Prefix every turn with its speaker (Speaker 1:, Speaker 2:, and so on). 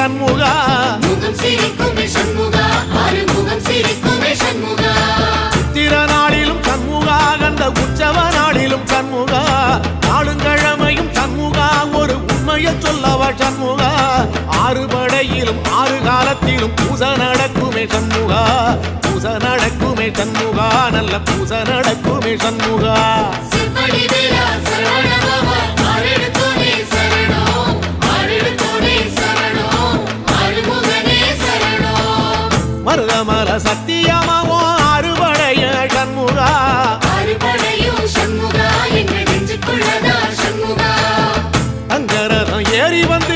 Speaker 1: சண்முகா
Speaker 2: முகம் சிரிக்குமே சண்முகா ஆறுமுகம் சிரிக்குமே சண்முகா
Speaker 1: சித்திர நாளிலும் சண்முகா கந்த உற்சவ நாளிலும் சண்முகா நாளுங்கிழமையும் சண்முகா ஒரு உண்மையை சொல்லவா சண்முகா ஆறு படையிலும் ஆறு காலத்திலும் பூசை நடக்குமே சண்முகா பூசை நடக்குமே சண்முகா நல்ல பூசை நடக்குமே சண்முகா
Speaker 2: சிவடி வேலா சரவணபவா ஆரெடுத்தோனே சரணம் ஆரெடுத்தோனே சரணம் ஆறுமுகனே சரணம்
Speaker 1: மருதமல சத்தியமாவோ ஆறுபடைய சண்முகா
Speaker 2: ஆறுபடையும் சண்முகா எங்கள் நெஞ்சுக்குள்ளதா சண்முகா
Speaker 1: அங்கரதம் ஏறி வந்து